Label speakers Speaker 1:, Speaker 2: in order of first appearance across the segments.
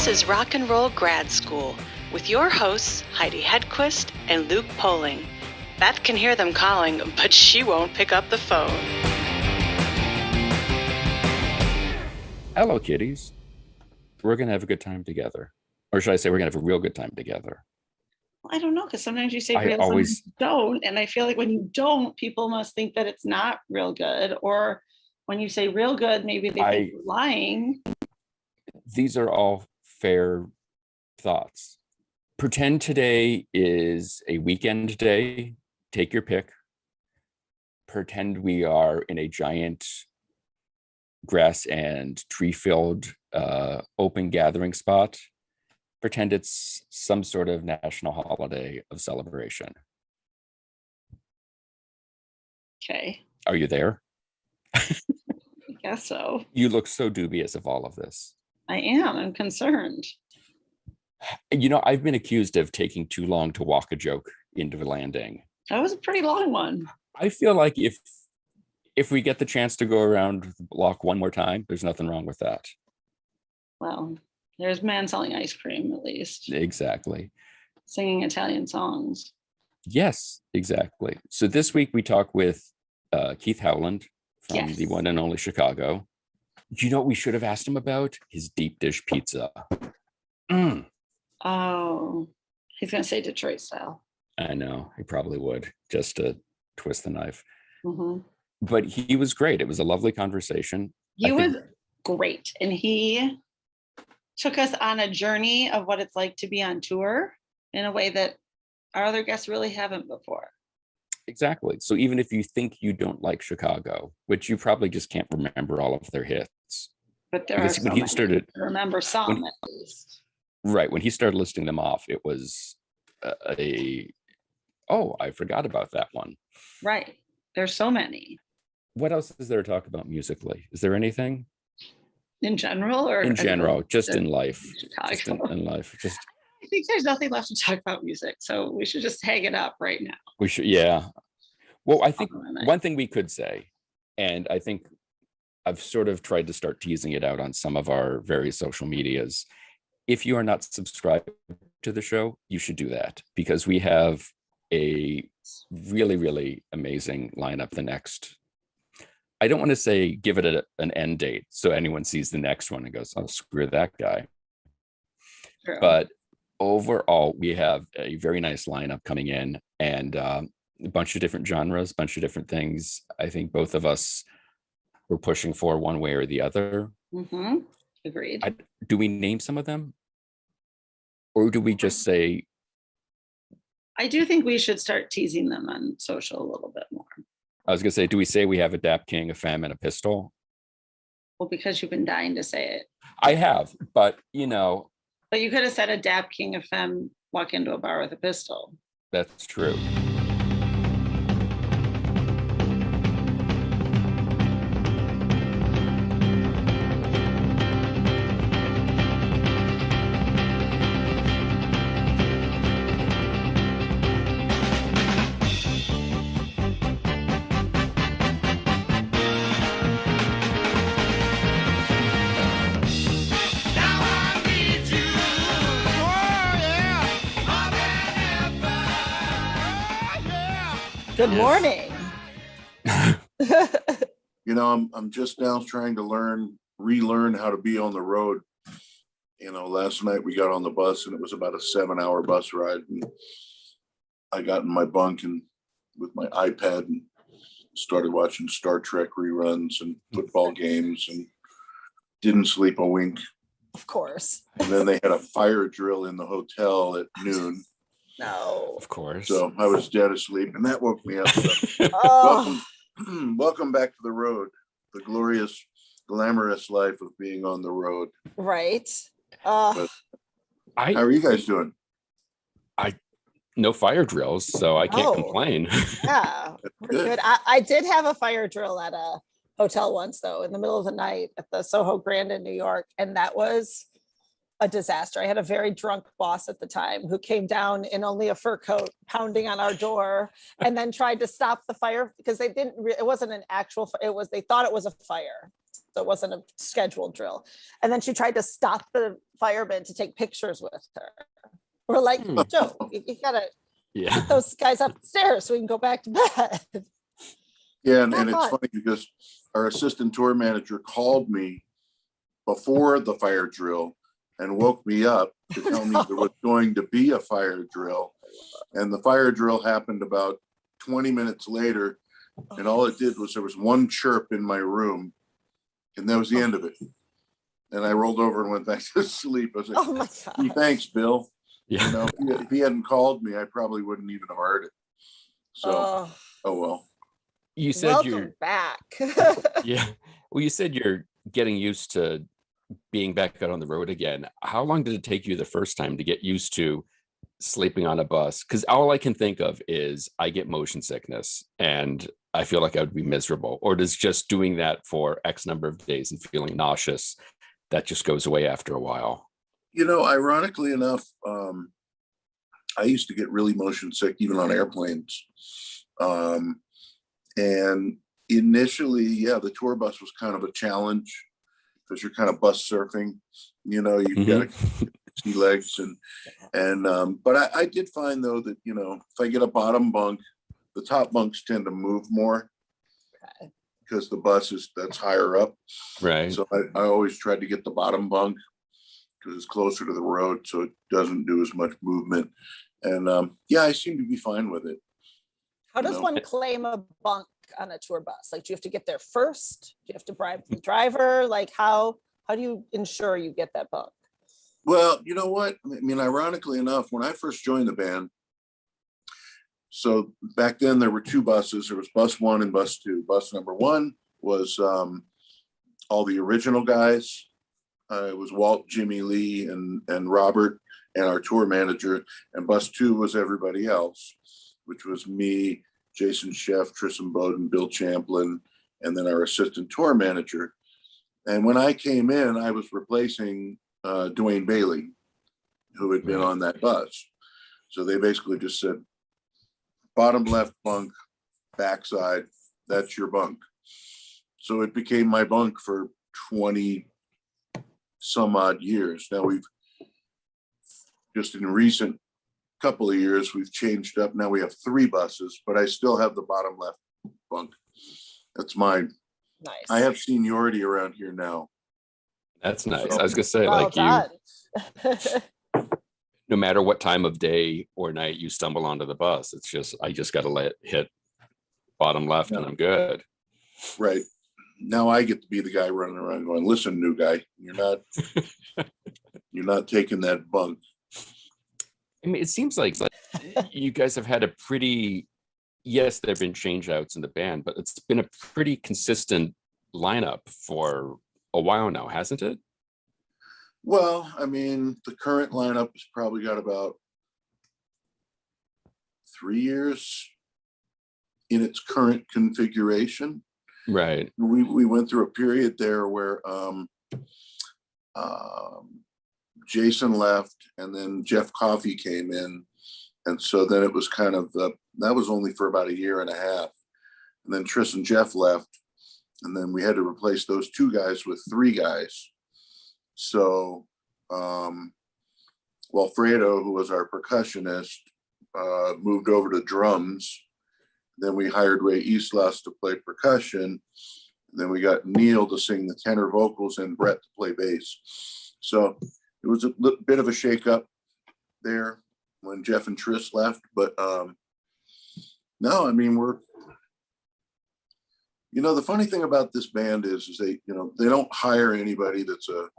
Speaker 1: This is Rock and Roll Grad School with your hosts, Heidi Hedquist and Luke Poling. Beth can hear them calling, but she won't pick up the phone.
Speaker 2: Hello, kiddies. We're going to have a good time together. Or should I say we're going to have a real good time together?
Speaker 3: I don't know, because sometimes you say real, sometimes you don't. And I feel like when you don't, people must think that it's not real good. Or when you say real good, maybe they think you're lying.
Speaker 2: These are all fair thoughts. Pretend today is a weekend day. Take your pick. Pretend we are in a giant grass and tree-filled open gathering spot. Pretend it's some sort of national holiday of celebration.
Speaker 3: Okay.
Speaker 2: Are you there?
Speaker 3: I guess so.
Speaker 2: You look so dubious of all of this.
Speaker 3: I am. I'm concerned.
Speaker 2: You know, I've been accused of taking too long to walk a joke into the landing.
Speaker 3: That was a pretty long one.
Speaker 2: I feel like if we get the chance to go around the block one more time, there's nothing wrong with that.
Speaker 3: Well, there's man selling ice cream, at least.
Speaker 2: Exactly.
Speaker 3: Singing Italian songs.
Speaker 2: Yes, exactly. So this week we talk with Keith Howland from the one and only Chicago. Do you know what we should have asked him about? His deep dish pizza.
Speaker 3: Oh, he's going to say Detroit style.
Speaker 2: I know, he probably would, just to twist the knife.
Speaker 3: Mm-hmm.
Speaker 2: But he was great. It was a lovely conversation.
Speaker 3: He was great. And he took us on a journey of what it's like to be on tour in a way that our other guests really haven't before.
Speaker 2: Exactly. So even if you think you don't like Chicago, which you probably just can't remember all of their hits.
Speaker 3: But there are so many. I remember some at least.
Speaker 2: Right. When he started listing them off, it was I forgot about that one.
Speaker 3: Right. There's so many.
Speaker 2: What else is there to talk about musically? Is there anything?
Speaker 3: In general, or
Speaker 2: in general, just in life.
Speaker 3: Just in
Speaker 2: life.
Speaker 3: I think there's nothing left to talk about music, so we should just hang it up right now.
Speaker 2: We should, yeah. Well, I think one thing we could say, and I think I've sort of tried to start teasing it out on some of our various social medias. If you are not subscribed to the show, you should do that, because we have a really, really amazing lineup the next. I don't want to say give it an end date so anyone sees the next one and goes, oh, screw that guy. True. But overall, we have a very nice lineup coming in, and a bunch of different genres, a bunch of different things. I think both of us were pushing for one way or the other.
Speaker 3: Mm-hmm. Agreed.
Speaker 2: Do we name some of them? Or do we just say?
Speaker 3: I do think we should start teasing them on social a little bit more.
Speaker 2: I was going to say, do we say we have a Dap King, a Femme, and a Pistol?
Speaker 3: Well, because you've been dying to say it.
Speaker 2: I have, but you know.
Speaker 3: But you could have said a Dap King, a Femme, walk into a bar with a pistol.
Speaker 2: That's true.
Speaker 3: Good morning.
Speaker 4: You know, I'm just now trying to relearn how to be on the road. You know, last night we got on the bus and it was about a 7-hour bus ride, and I got in my bunk and with my iPad and started watching Star Trek reruns and football games and didn't sleep a wink.
Speaker 3: Of course.
Speaker 4: And then they had a fire drill in the hotel at noon.
Speaker 3: No.
Speaker 2: Of course.
Speaker 4: So I was dead asleep, and that woke me up. So, welcome back to the road, the glorious, glamorous life of being on the road.
Speaker 3: Right.
Speaker 4: How are you guys doing?
Speaker 2: No fire drills, so I can't complain.
Speaker 3: Yeah, good. I did have a fire drill at a hotel once, though, in the middle of the night at the Soho Grand in New York, and that was a disaster. I had a very drunk boss at the time who came down in only a fur coat, pounding on our door, and then tried to stop the fire because they didn't. It wasn't an actual. It was. They thought it was a fire, So it wasn't a scheduled drill. And then she tried to stop the firemen to take pictures with her. We're like, Joe, you gotta get those guys upstairs so we can go back to bed.
Speaker 4: Yeah, and it's funny because our assistant tour manager called me before the fire drill and woke me up to tell me there was going to be a fire drill. And the fire drill happened about 20 minutes later. And all it did was there was one chirp in my room, and that was the end of it. And I rolled over and went back to sleep. I was like,
Speaker 3: Oh my God.
Speaker 4: Thanks, Bill.
Speaker 2: Yeah.
Speaker 4: You know, if he hadn't called me, I probably wouldn't even have heard it. So, oh well.
Speaker 2: You said
Speaker 3: Welcome back.
Speaker 2: Yeah. Well, you said you're getting used to being back out on the road again. How long did it take you the first time to get used to sleeping on a bus? Because all I can think of is I get motion sickness and I feel like I would be miserable. Or does just doing that for X number of days and feeling nauseous, that just goes away after a while?
Speaker 4: You know, ironically enough, I used to get really motion sick even on airplanes. And initially, yeah, the tour bus was kind of a challenge because you're kind of bus surfing, you know, you got see legs but I did find though that, you know, if I get a bottom bunk, the top bunks tend to move more because the bus that's higher up.
Speaker 2: Right.
Speaker 4: So I always tried to get the bottom bunk because it's closer to the road, so it doesn't do as much movement. And yeah, I seem to be fine with it.
Speaker 3: How does one claim a bunk on a tour bus? Like, do you have to get there first? Do you have to bribe the driver? Like, how do you ensure you get that bunk?
Speaker 4: Well, you know what? I mean, ironically enough, when I first joined the band, so back then there were two buses. There was bus one and bus two. Bus number one was all the original guys. It was Walt, Jimmy Lee, and Robert, and our tour manager. And bus two was everybody else, which was me, Jason Sheff, Tristan Bowden, Bill Champlin, and then our assistant tour manager. And when I came in, I was replacing Dwayne Bailey, who had been on that bus. So they basically just said, bottom left bunk, backside, that's your bunk. So it became my bunk for 20 some odd years. Now we've just in recent couple of years, we've changed up. Now we have 3 buses, but I still have the bottom left bunk. That's mine.
Speaker 3: Nice.
Speaker 4: I have seniority around here now.
Speaker 2: That's nice.
Speaker 4: So,
Speaker 2: I was gonna say,
Speaker 3: Well
Speaker 2: like
Speaker 3: done.
Speaker 2: you, no matter what time of day or night you stumble onto the bus, it's just I just got to hit bottom left and I'm good.
Speaker 4: Right. Now I get to be the guy running around going, listen, new guy, you're not taking that bunk.
Speaker 2: I mean, it seems like you guys have had a pretty, yes, there have been change outs in the band, but it's been a pretty consistent lineup for a while now, hasn't it?
Speaker 4: Well, I mean, the current lineup has probably got about 3 years in its current configuration.
Speaker 2: Right.
Speaker 4: We went through a period there where Jason left and then Jeff Coffey came in. And so then it was kind of that was only for about 1.5 years. And then Tris and Jeff left. And then we had to replace those 2 guys with 3 guys. So Walfredo, who was our percussionist, moved over to drums. Then we hired Ray Islas to play percussion. Then we got Neil to sing the tenor vocals and Brett to play bass. So it was a bit of a shakeup there when Jeff and Tris left. But no, I mean, the funny thing about this band is they don't hire anybody that's a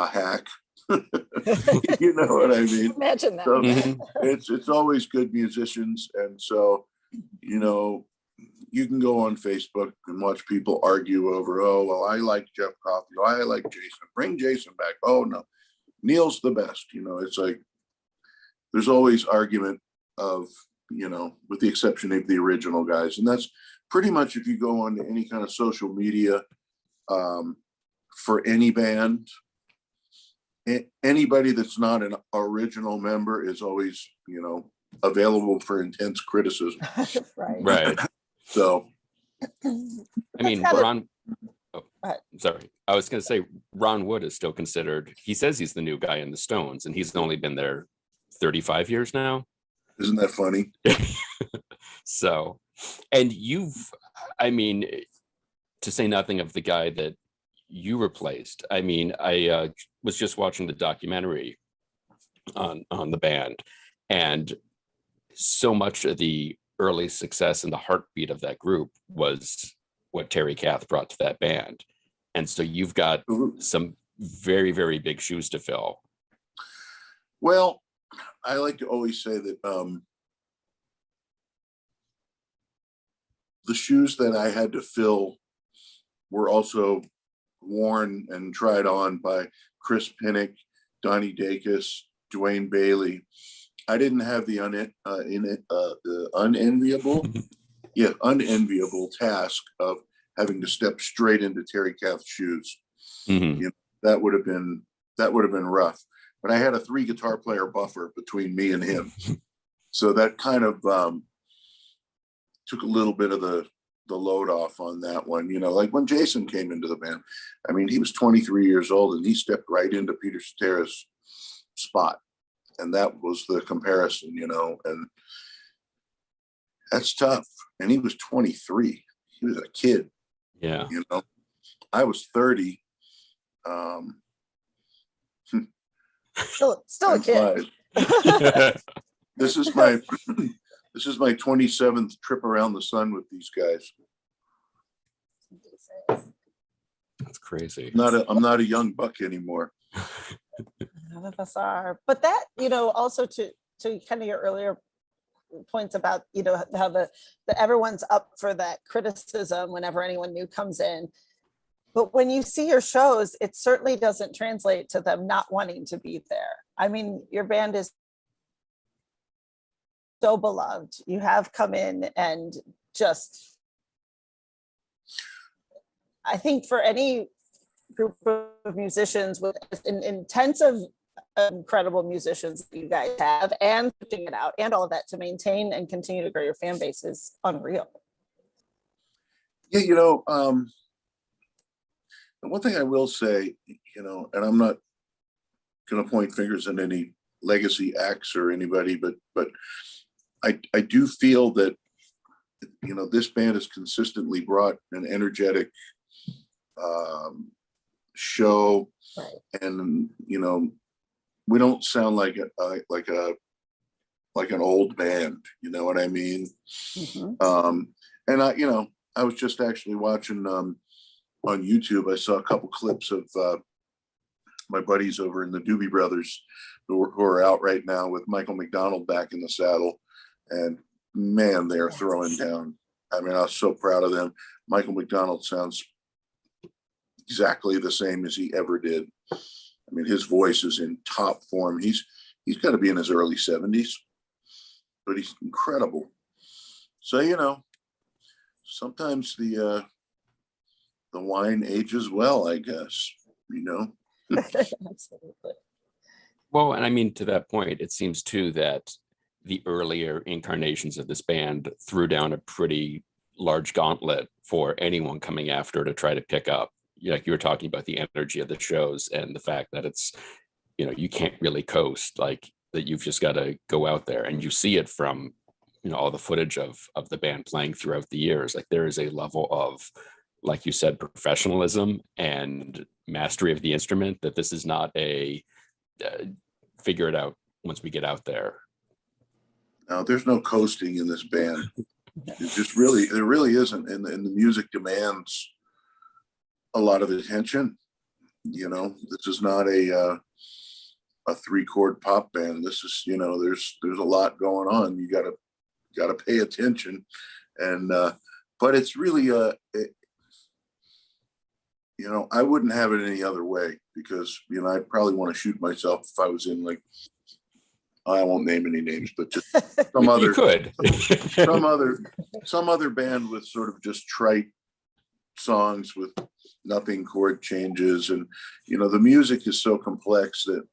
Speaker 4: hack. You know what I mean?
Speaker 3: Imagine that.
Speaker 4: So it's always good musicians. And so, you can go on Facebook and watch people argue over, oh, well, I like Jeff Coffey. Oh, I like Jason. Bring Jason back. Oh, no, Neil's the best. It's like there's always argument of, with the exception of the original guys. And that's pretty much if you go on to any kind of social media for any band, anybody that's not an original member is always, available for intense criticism.
Speaker 3: Right.
Speaker 2: Right.
Speaker 4: So,
Speaker 2: I mean, Ron. Sorry, I was going to say Ron Wood is still considered. He says he's the new guy in the Stones, and he's only been there 35 years now.
Speaker 4: Isn't that funny?
Speaker 2: So, and I mean, to say nothing of the guy that you replaced. I mean, I was just watching the documentary on the band, and so much of the early success and the heartbeat of that group was what Terry Kath brought to that band. And so you've got some very, very big shoes to fill.
Speaker 4: Well, I like to always say that the shoes that I had to fill were also worn and tried on by Chris Pinnock, Donnie Dacus, Dwayne Bailey. I didn't have the unenviable task of having to step straight into Terry Kath's shoes.
Speaker 2: Mm-hmm.
Speaker 4: You know, that would have been rough. But I had a 3 guitar player buffer between me and him, so that kind of took a little bit of the load off on that one. You know, like when Jason came into the band, I mean, he was 23 years old and he stepped right into Peter Cetera's spot, and that was the comparison. You know, and that's tough. And he was 23. He was a kid.
Speaker 2: Yeah.
Speaker 4: You know, I was 30.
Speaker 3: Still a kid.
Speaker 4: This is my 27th trip around the sun with these guys.
Speaker 2: That's crazy.
Speaker 4: I'm not a young buck anymore.
Speaker 3: None of us are. But that, you know, also to kind of your earlier points about, you know, how the everyone's up for that criticism whenever anyone new comes in. But when you see your shows, it certainly doesn't translate to them not wanting to be there. I mean, your band is so beloved. You have come in and just, I think for any group of musicians with intensive, incredible musicians that you guys have, and putting it out and all of that to maintain and continue to grow your fan base is unreal.
Speaker 4: Yeah, you know, one thing I will say, you know, and I'm not going to point fingers at any legacy acts or anybody, but I do feel that, you know, this band has consistently brought an energetic show,
Speaker 3: Right.
Speaker 4: And you know, we don't sound like an old band. You know what I mean?
Speaker 3: Mm-hmm.
Speaker 4: And I was just actually watching on YouTube. I saw a couple clips of my buddies over in the Doobie Brothers who are out right now with Michael McDonald back in the saddle, and man, they're throwing down. I mean, I was so proud of them. Michael McDonald sounds exactly the same as he ever did. I mean, his voice is in top form. He's got to be in his early 70s, but he's incredible. So, you know, sometimes the wine ages well, I guess, you know.
Speaker 3: Absolutely.
Speaker 2: Well, and I mean, to that point, it seems too that the earlier incarnations of this band threw down a pretty large gauntlet for anyone coming after to try to pick up. Like you were talking about the energy of the shows and the fact that it's, you know, you can't really coast, like that you've just got to go out there, and you see it from, you know, all the footage of the band playing throughout the years. Like there is a level of, like you said, professionalism and mastery of the instrument that this is not a figure it out once we get out there.
Speaker 4: Now, there's no coasting in this band. There really isn't. And the music demands a lot of attention. You know, this is not a 3-chord pop band. This is, you know, there's a lot going on. You gotta pay attention. And but it's really you know, I wouldn't have it any other way, because, you know, I'd probably want to shoot myself if I was in, like, I won't name any names, but just some other, some other band with sort of just trite songs with nothing chord changes. And, you know, the music is so complex that,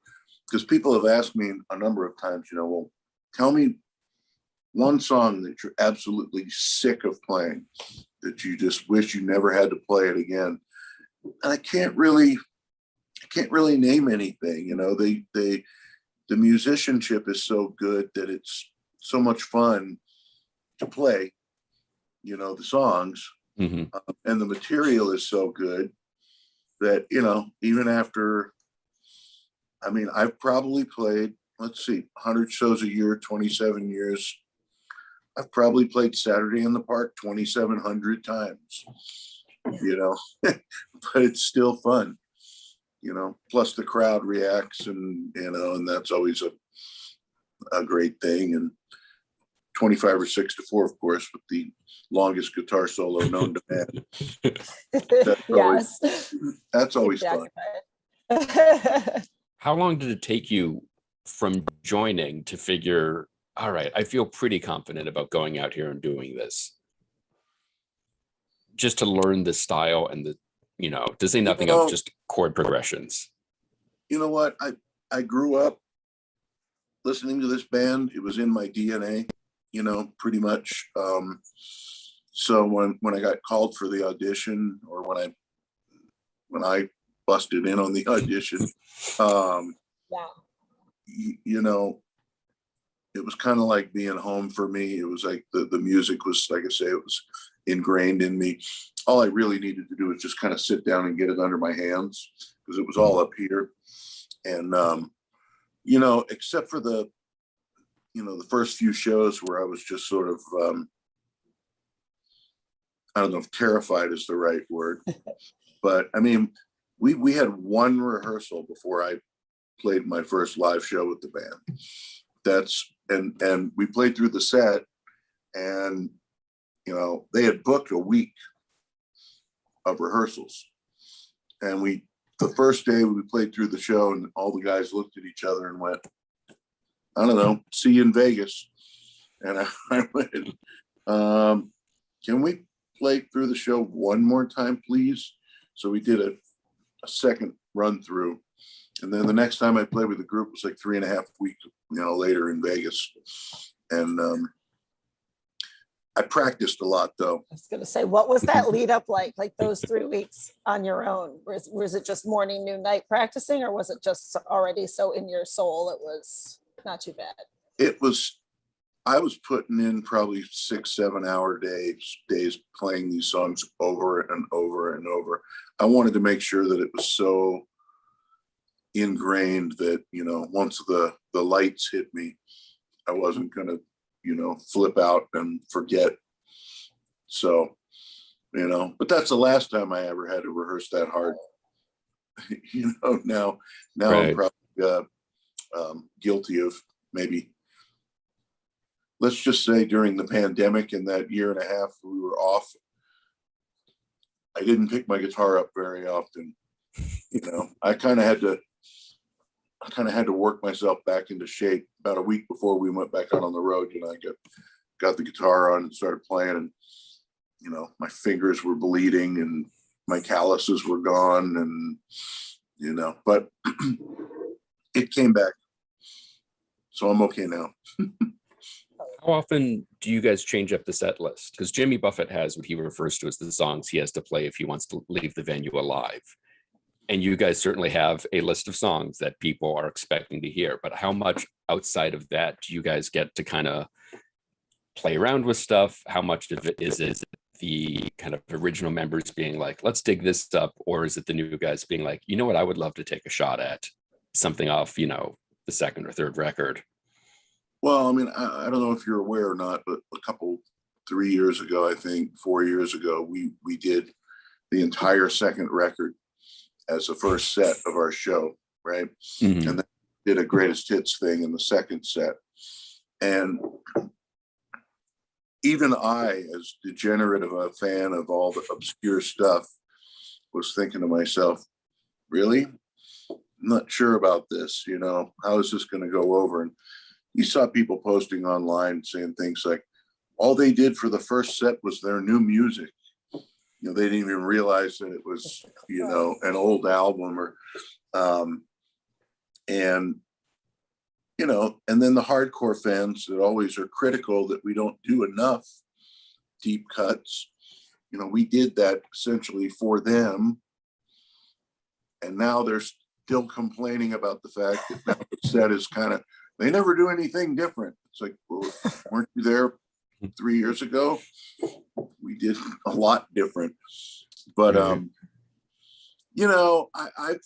Speaker 4: because people have asked me a number of times, you know, well, tell me one song that you're absolutely sick of playing, that you just wish you never had to play it again. I can't really name anything. You know, the musicianship is so good that it's so much fun to play, you know, the songs,
Speaker 2: Mm-hmm.
Speaker 4: and the material is so good that, you know, even after, I mean, I've probably played, let's see, 100 shows a year, 27 years. I've probably played Saturday in the Park 2,700 times, you know, but it's still fun, you know, plus the crowd reacts, and, you know, and that's always a great thing. And 25 or 6 to 4, of course, with the longest guitar solo known to man. That's always fun.
Speaker 2: How long did it take you from joining to figure, all right, I feel pretty confident about going out here and doing this? Just to learn the style and the, you know, to say nothing of just chord progressions.
Speaker 4: You know what? I grew up listening to this band. It was in my DNA, you know, pretty much. So when I got called for the audition, or when I busted in on the audition, you know, it was kind of like being home for me. It was like the music was, like I say, it was ingrained in me. All I really needed to do was just kind of sit down and get it under my hands, because it was all up here. And, you know, except for the first few shows where I was just sort of, I don't know if terrified is the right word, but I mean, we had one rehearsal before I played my first live show with the band. And we played through the set, and, you know, they had booked a week of rehearsals. And the first day we played through the show, and all the guys looked at each other and went, I don't know, see you in Vegas. And I went, can we play through the show one more time, please? So we did a second run through. And then the next time I played with the group was like 3.5 weeks, you know, later in Vegas. And I practiced a lot, though.
Speaker 3: I was going to say, what was that lead up like those 3 weeks on your own? Was it just morning, noon, night practicing, or was it just already so in your soul it was not too bad?
Speaker 4: I was putting in probably 6-7 hour days playing these songs over and over and over. I wanted to make sure that it was so ingrained that, you know, once the lights hit me, I wasn't going to, you know, flip out and forget. So, you know, but that's the last time I ever had to rehearse that hard. You know, now right. I'm probably guilty of maybe, let's just say during the pandemic, in that 1.5 years we were off, I didn't pick my guitar up very often. You know, I kind of had to work myself back into shape. About a week before we went back out on the road, you know, I got the guitar on and started playing, and, you know, my fingers were bleeding and my calluses were gone, and, you know, but it came back. So I'm okay now.
Speaker 2: How often do you guys change up the set list? Because Jimmy Buffett has what he refers to as the songs he has to play if he wants to leave the venue alive. And you guys certainly have a list of songs that people are expecting to hear. But how much outside of that do you guys get to kind of play around with stuff? How much of it is the kind of original members being like, let's dig this up? Or is it the new guys being like, you know what, I would love to take a shot at something off, you know, the second or third record?
Speaker 4: Well, I mean, I don't know if you're aware or not, but 3 years ago, I think 4 years ago, we did the entire second record as the first set of our show, right? Mm-hmm. And then did a greatest hits thing in the second set. And even I, as degenerate of a fan of all the obscure stuff, was thinking to myself, really? I'm not sure about this, you know, how is this going to go over? And you saw people posting online saying things like, all they did for the first set was their new music. You know, they didn't even realize that it was, you know, an old album, or, and, you know, and then the hardcore fans that always are critical that we don't do enough deep cuts. You know, we did that essentially for them, And now they're still complaining about the fact that now the set is kind of, they never do anything different. It's like, well, weren't you there 3 years ago? We did a lot different. But you know,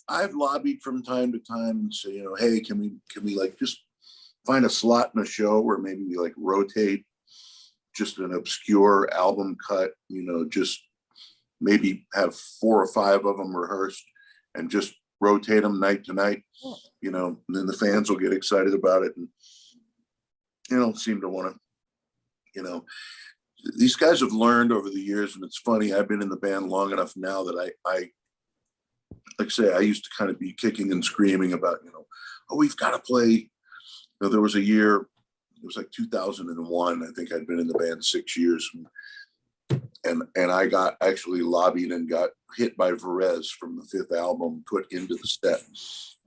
Speaker 4: I've lobbied from time to time and say, you know, hey, can we like just find a slot in a show where maybe we like rotate just an obscure album cut, you know, just maybe have 4 or 5 of them rehearsed and just rotate them night to night, you know, and then the fans will get excited about it and, you know, seem to want to, you know, these guys have learned over the years. And it's funny, I've been in the band long enough now that I like I say, I used to kind of be kicking and screaming about, you know, oh, we've got to play. You know, there was a year, it was like 2001. I think I'd been in the band 6 years. And I got actually lobbied and got hit by Varese from the 5th album put into the set,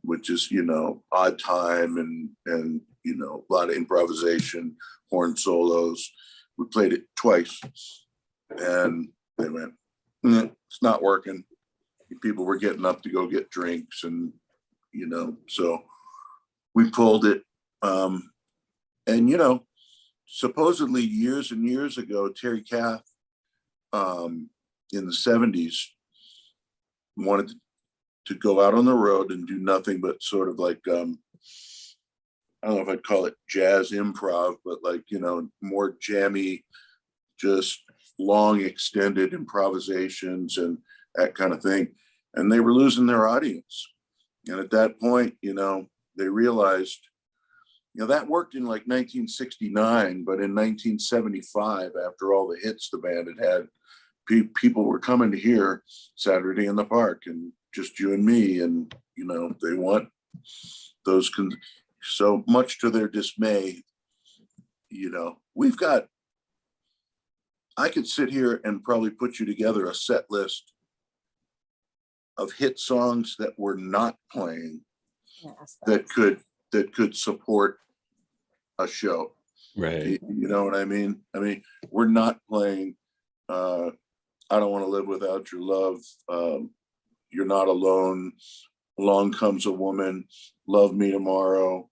Speaker 4: which is, you know, odd time and, you know, a lot of improvisation, horn solos. We played it twice and they went, it's not working. People were getting up to go get drinks and, you know, so we pulled it. And, you know, supposedly years and years ago, Terry Kath in the 70s wanted to go out on the road and do nothing but sort of like, I don't know if I'd call it jazz improv, but like, you know, more jammy, just long extended improvisations and that kind of thing. And they were losing their audience. And at that point, you know, they realized, you know, that worked in like 1969, but in 1975, after all the hits the band had, people were coming to hear Saturday in the Park and Just You and Me. And, you know, they want those, so much to their dismay, you know, I could sit here and probably put you together a set list of hit songs that we're not playing that could support a show.
Speaker 2: Right.
Speaker 4: You know what I mean? I mean, we're not playing I Don't Want to Live Without Your Love, You're Not Alone, Along Comes a Woman, Love Me Tomorrow,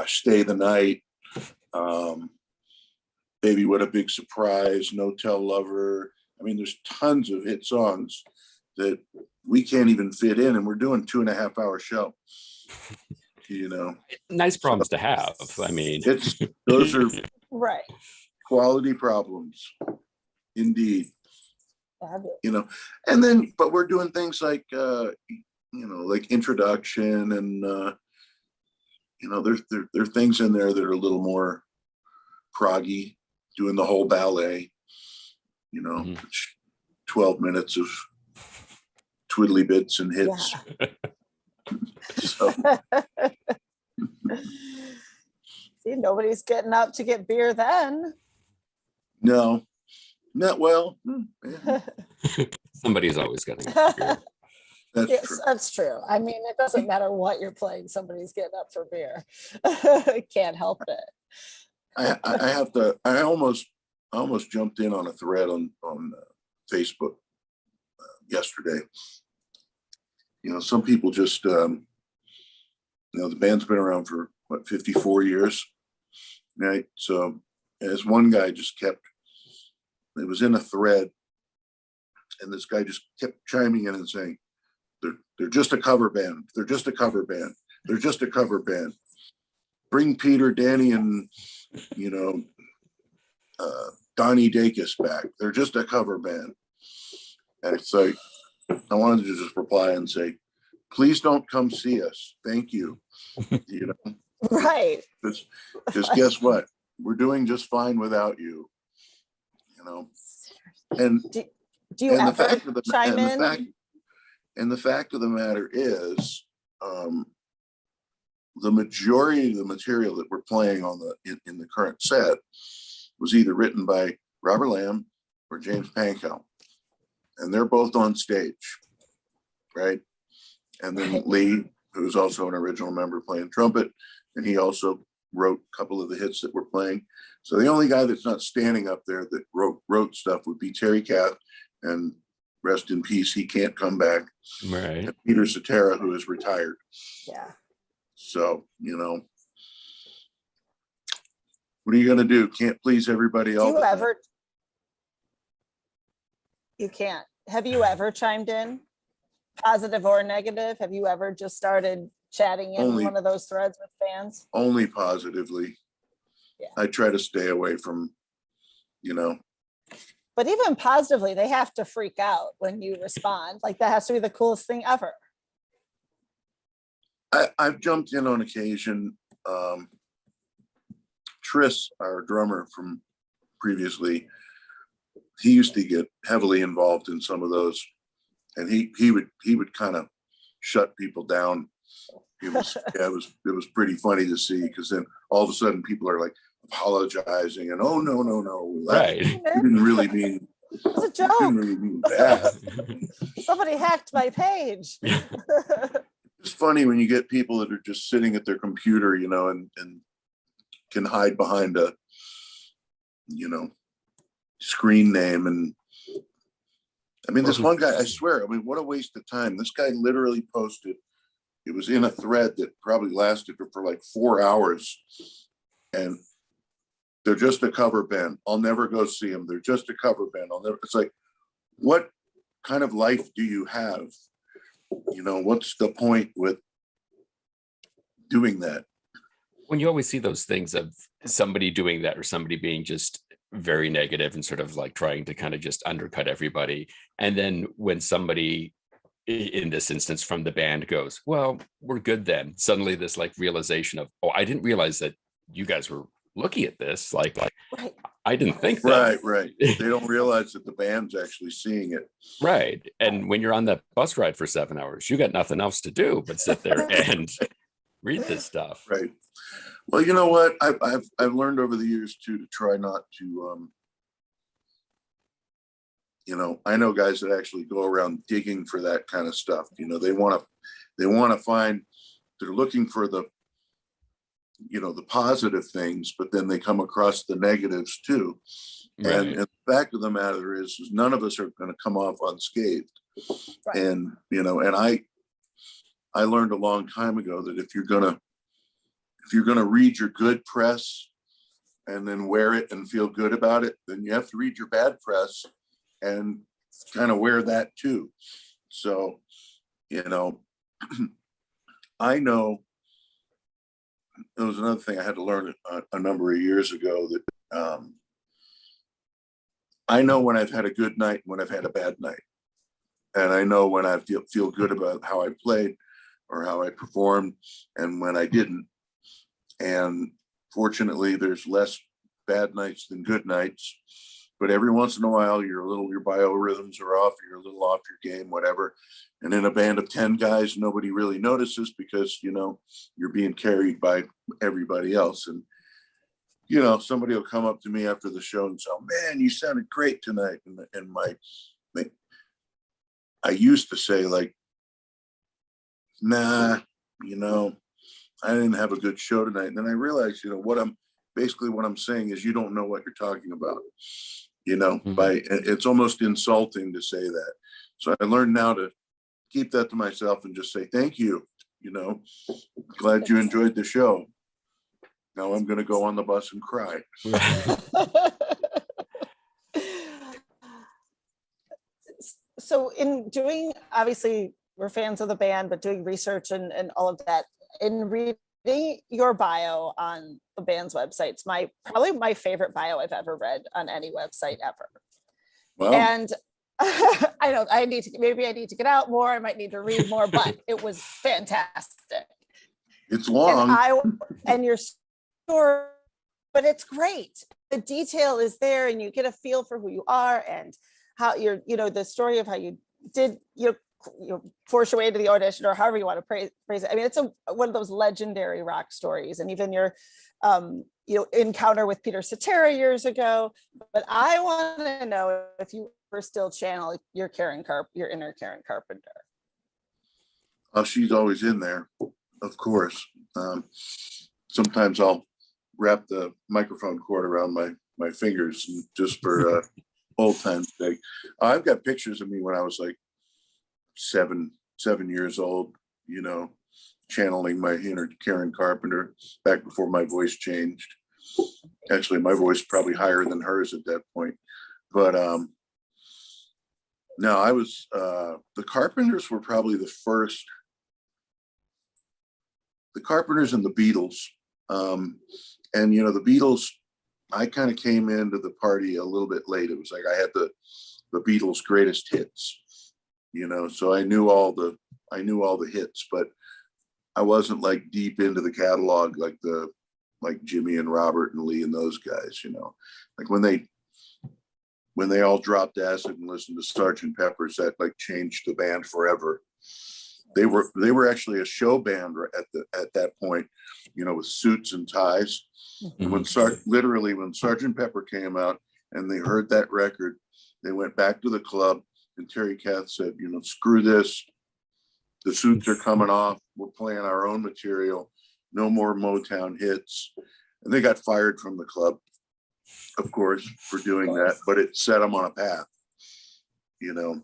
Speaker 4: Stay the Night, Baby What a Big Surprise, No Tell Lover. I mean, there's tons of hit songs that we can't even fit in, and we're doing 2.5 hour show. You know,
Speaker 2: nice problems to have. I mean,
Speaker 4: those are
Speaker 3: right.
Speaker 4: Quality problems, indeed.
Speaker 3: Fabulous.
Speaker 4: You know, and then, but we're doing things like, you know, like Introduction, and you know, there are things in there that are a little more proggy, doing the whole ballet. You know, 12 minutes of twiddly bits and hits.
Speaker 3: Yeah.
Speaker 4: So.
Speaker 3: See, nobody's getting up to get beer then.
Speaker 4: No, not well. Yeah.
Speaker 2: Somebody's always getting beer.
Speaker 4: That's true.
Speaker 3: That's true. I mean, it doesn't matter what you're playing, somebody's getting up for beer. Can't help it.
Speaker 4: I almost jumped in on a thread on Facebook yesterday. You know, some people just, you know, the band's been around for 54 years, right? So as one guy just kept, it was in a thread, and this guy just kept chiming in and saying, they're just a cover band. They're just a cover band. They're just a cover band. Bring Peter, Danny, and, you know, Donnie Dacus back. They're just a cover band. And it's like, I wanted to just reply and say, please don't come see us. Thank you. You know,
Speaker 3: right.
Speaker 4: Just guess what? We're doing just fine without you. You know, and
Speaker 3: do you ever chime in?
Speaker 4: And the fact of the matter is, the majority of the material that we're playing on in the current set was either written by Robert Lamb or James Pankow. And they're both on stage, right? And then Lee, who's also an original member, playing trumpet, and he also wrote a couple of the hits that we're playing. So the only guy that's not standing up there that wrote stuff would be Terry Kath and rest in peace, he can't come back.
Speaker 2: Right.
Speaker 4: And Peter Cetera, who is retired.
Speaker 3: Yeah.
Speaker 4: So, you know, what are you going to do? Can't please everybody else.
Speaker 3: You can't. Have you ever chimed in, positive or negative? Have you ever just started chatting in one of those threads with fans?
Speaker 4: Only positively.
Speaker 3: Yeah.
Speaker 4: I try to stay away from, you know.
Speaker 3: But even positively, they have to freak out when you respond. Like, that has to be the coolest thing ever.
Speaker 4: I've jumped in on occasion. Tris, our drummer from previously, he used to get heavily involved in some of those, and he would kind of shut people down. It was pretty funny to see, because then all of a sudden people are like apologizing and, oh no,
Speaker 2: Right.
Speaker 4: You didn't really mean.
Speaker 3: It was a
Speaker 4: You didn't
Speaker 3: joke.
Speaker 4: really mean that.
Speaker 3: Somebody hacked my page.
Speaker 4: It's funny when you get people that are just sitting at their computer, you know, and can hide behind a, you know, screen name. And I mean, this one guy, I swear, I mean, what a waste of time. This guy literally posted, it was in a thread that probably lasted for like 4 hours, and they're just a cover band. I'll never go see them. They're just a cover band. It's like, what kind of life do you have? You know, what's the point with doing that?
Speaker 2: When you always see those things of somebody doing that, or somebody being just very negative and sort of like trying to kind of just undercut everybody. And then when somebody, in this instance from the band, goes, well, we're good then. Suddenly this like realization of, oh, I didn't realize that you guys were looking at this. Like
Speaker 3: Right.
Speaker 2: I didn't think that.
Speaker 4: Right. They don't realize that the band's actually seeing it.
Speaker 2: Right. And when you're on that bus ride for 7 hours, you got nothing else to do but sit there and read this stuff.
Speaker 4: Right. Well, you know what? I've learned over the years too to try not to, you know, I know guys that actually go around digging for that kind of stuff. You know, they want to find, they're looking for the, you know, the positive things, but then they come across the negatives too. Right. And the fact of the matter is none of us are going to come off unscathed. Right. And, you know, and I learned a long time ago that if you're going to read your good press and then wear it and feel good about it, then you have to read your bad press and kind of wear that too. So, you know, I know there was another thing I had to learn a number of years ago, that I know when I've had a good night and when I've had a bad night. And I know when I feel good about how I played or how I performed and when I didn't. And fortunately, there's less bad nights than good nights. But every once in a while, your biorhythms are off, you're a little off your game, whatever. And in a band of 10 guys, nobody really notices because, you know, you're being carried by everybody else. And, you know, somebody will come up to me after the show and say, man, you sounded great tonight. And I used to say, like, nah, you know, I didn't have a good show tonight. And then I realized, you know, what I'm saying is you don't know what you're talking about. You know, it's almost insulting to say that. So I learned now to keep that to myself and just say, thank you. You know, glad you enjoyed the show. Now I'm going to go on the bus and cry.
Speaker 3: So in doing, obviously we're fans of the band, but doing research and all of that, in reading your bio on the band's websites, probably my favorite bio I've ever read on any website ever. Wow. And I need to get out more. I might need to read more, but it was fantastic.
Speaker 4: It's long.
Speaker 3: And your story, but it's great. The detail is there and you get a feel for who you are and how you're, you know, the story of how you did, you force your way to the audition or however you want to phrase it. I mean, it's one of those legendary rock stories, and even your encounter with Peter Cetera years ago. But I want to know if you were still channel your inner Karen Carpenter.
Speaker 4: Oh, she's always in there, of course. Sometimes I'll wrap the microphone cord around my fingers just for old times sake. I've got pictures of me when I was like 7 years old, you know, channeling my inner Karen Carpenter back before my voice changed. Actually, my voice probably higher than hers at that point. But no, I was the Carpenters were probably the first. The Carpenters and the Beatles. And you know, the Beatles, I kind of came into the party a little bit late. It was like I had the Beatles' greatest hits, you know, so I knew all the hits, but I wasn't like deep into the catalog like Jimmy and Robert and Lee and those guys, you know. Like when they all dropped acid and listened to Sgt. Pepper's, that like changed the band forever. They were actually a show band at that point, you know, with suits and ties. And when Sgt. Pepper came out and they heard that record, they went back to the club and Terry Kath said, you know, screw this. The suits are coming off. We're playing our own material. No more Motown hits. And they got fired from the club, of course, for doing that, but it set them on a path, you know.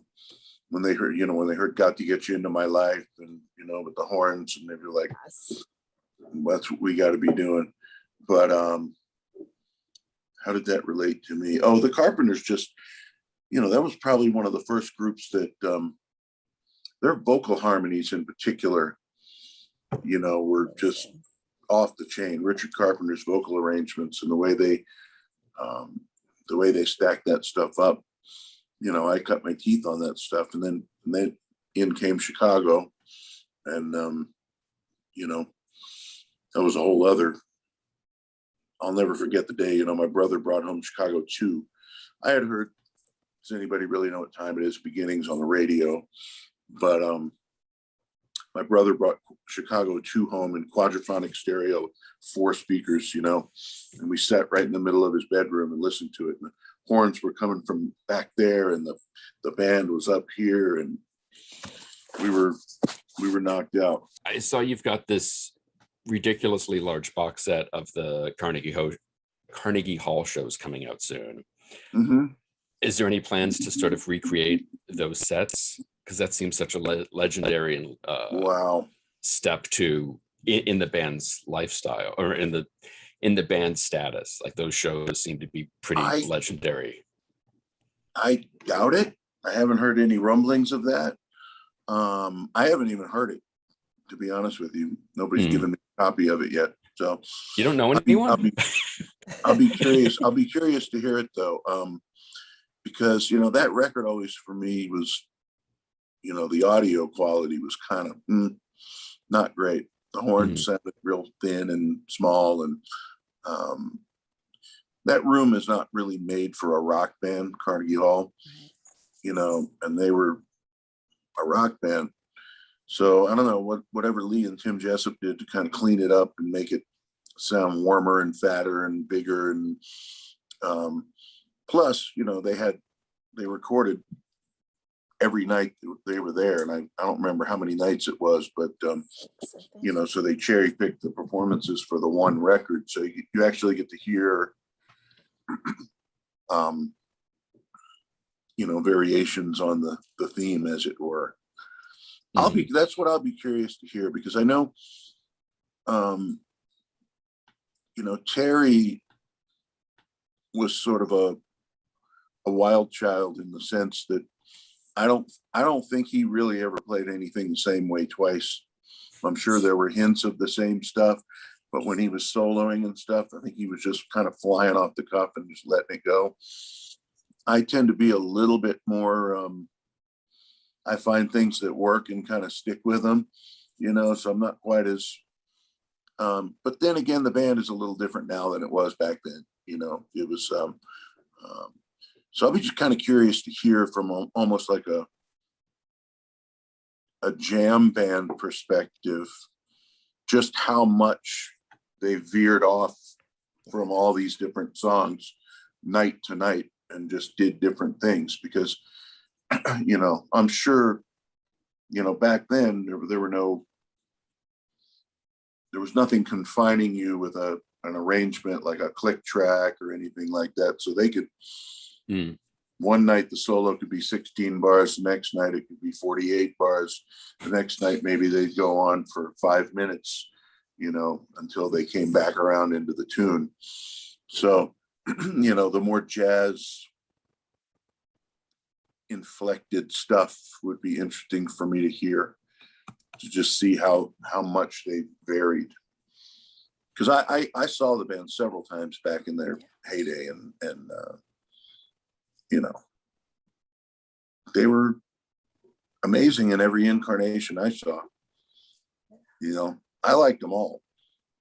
Speaker 4: When they heard "Got to Get You Into My Life" and, you know, with the horns, and they were like, that's what we got to be doing. But how did that relate to me? Oh, the Carpenters, just, you know, that was probably one of the first groups that their vocal harmonies in particular, you know, were just off the chain. Richard Carpenter's vocal arrangements and the way they stacked that stuff up. You know, I cut my teeth on that stuff, and then in came Chicago, and you know, that was a whole other. I'll never forget the day. You know, my brother brought home Chicago 2. I had heard, does anybody really know what time it is? Beginnings on the radio, but my brother brought Chicago 2 home in quadraphonic stereo, 4 speakers, you know, and we sat right in the middle of his bedroom and listened to it. And the horns were coming from back there, and the band was up here, and we were knocked out.
Speaker 2: I saw you've got this ridiculously large box set of the Carnegie Hall shows coming out soon.
Speaker 4: Mm-hmm.
Speaker 2: Is there any plans to sort of recreate those sets? Because that seems such a legendary and
Speaker 4: Wow
Speaker 2: step to in the band's lifestyle, or in the band's status. Like, those shows seem to be pretty legendary.
Speaker 4: I doubt it. I haven't heard any rumblings of that. I haven't even heard it, to be honest with you. Nobody's given me a copy of it yet. So
Speaker 2: you don't know anyone?
Speaker 4: I'll be curious. I'll be curious to hear it though. Because, you know, that record always for me was, you know, the audio quality was kind of not great. The horns sounded real thin and small, and that room is not really made for a rock band, Carnegie Hall, you know, and they were a rock band. So I don't know whatever Lee and Tim Jessup did to kind of clean it up and make it sound warmer and fatter and bigger. And plus, you know, they recorded every night they were there, and I don't remember how many nights it was, but you know, so they cherry picked the performances for the one record, so you actually get to hear you know, variations on the theme, as it were. That's what I'll be curious to hear, because I know you know, Terry was sort of a wild child, in the sense that I don't think he really ever played anything the same way twice. I'm sure there were hints of the same stuff, but when he was soloing and stuff, I think he was just kind of flying off the cuff and just letting it go. I tend to be a little bit more, I find things that work and kind of stick with them, you know, so I'm not quite as, but then again, the band is a little different now than it was back then, you know. It was, so I'll be just kind of curious to hear from almost like a jam band perspective, just how much they veered off from all these different songs night to night and just did different things. Because, you know, I'm sure, you know, back then there was nothing confining you with an arrangement like a click track or anything like that. So they could, one night the solo could be 16 bars, the next night it could be 48 bars, the next night maybe they'd go on for 5 minutes, until they came back around into the tune. So, the more jazz inflected stuff would be interesting for me to hear, to just see how much they varied. Because I saw the band several times back in their heyday, and they were amazing in every incarnation I saw. I liked them all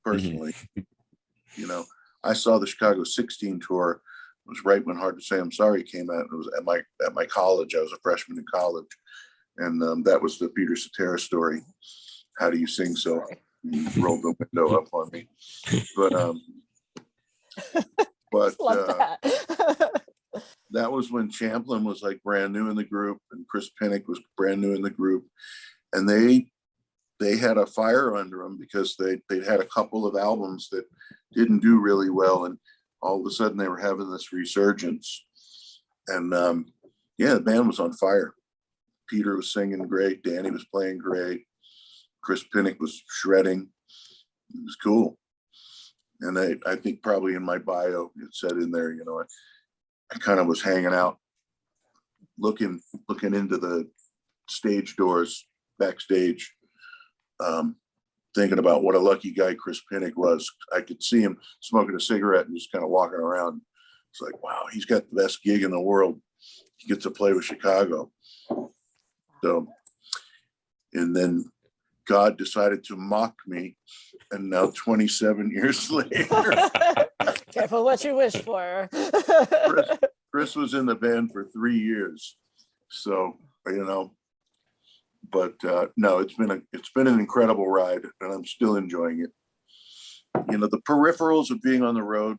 Speaker 4: personally. I saw the Chicago 16 tour. It was right when Hard to Say I'm Sorry came out. It was at my college. I was a freshman in college, and that was the Peter Cetera story. How do you sing so? He rolled the window up on me, but
Speaker 3: Love that.
Speaker 4: that was when Champlin was like brand new in the group, and Chris Pinnock was brand new in the group, and they had a fire under them because they'd had a couple of albums that didn't do really well, and all of a sudden they were having this resurgence, and the band was on fire. Peter was singing great, Danny was playing great, Chris Pinnock was shredding. It was cool. And I think probably in my bio it said in there, I kind of was hanging out, looking into the stage doors backstage, thinking about what a lucky guy Chris Pinnock was. I could see him smoking a cigarette and just kind of walking around. It's like, wow, he's got the best gig in the world. He gets to play with Chicago. So, and then God decided to mock me, and now 27 years later.
Speaker 3: Careful what you wish for.
Speaker 4: Chris was in the band for 3 years. So, but no, it's been an incredible ride, and I'm still enjoying it. The peripherals of being on the road,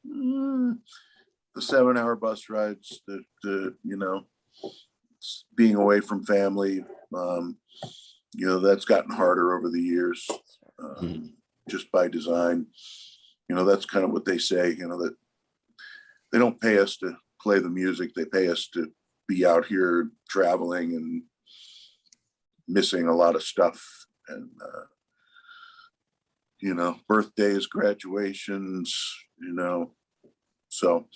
Speaker 4: the 7-hour bus rides, the being away from family, that's gotten harder over the years, just by design. That's kind of what they say, that they don't pay us to play the music. They pay us to be out here traveling and missing a lot of stuff, and birthdays, graduations, so,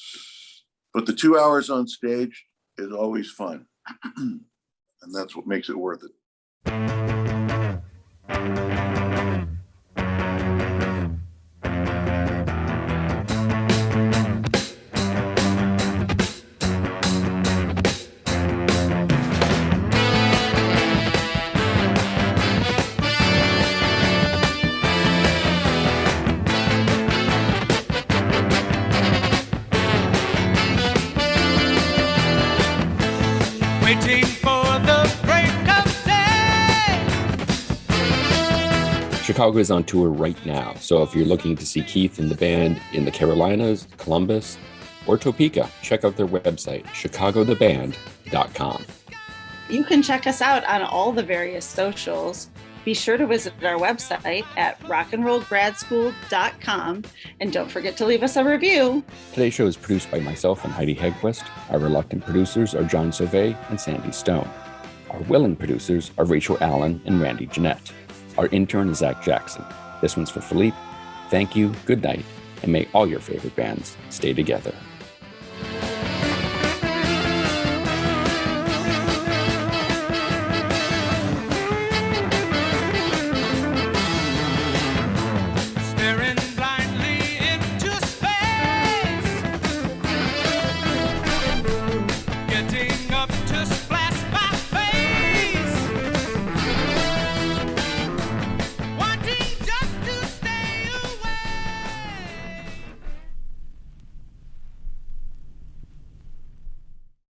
Speaker 4: but the 2 hours on stage is always fun. And that's what makes it worth it.
Speaker 5: Waiting for the break of day.
Speaker 2: Chicago is on tour right now, so if you're looking to see Keith and the band in the Carolinas, Columbus, or Topeka, check out their website, chicagotheband.com.
Speaker 1: You can check us out on all the various socials. Be sure to visit our website at rockandrollgradschool.com, and don't forget to leave us a review.
Speaker 2: Today's show is produced by myself and Heidi Hegquist. Our reluctant producers are John Sauvé and Sandy Stone. Our willing producers are Rachel Allen and Randy Jeanette. Our intern is Zach Jackson. This one's for Philippe. Thank you, good night, and may all your favorite bands stay together.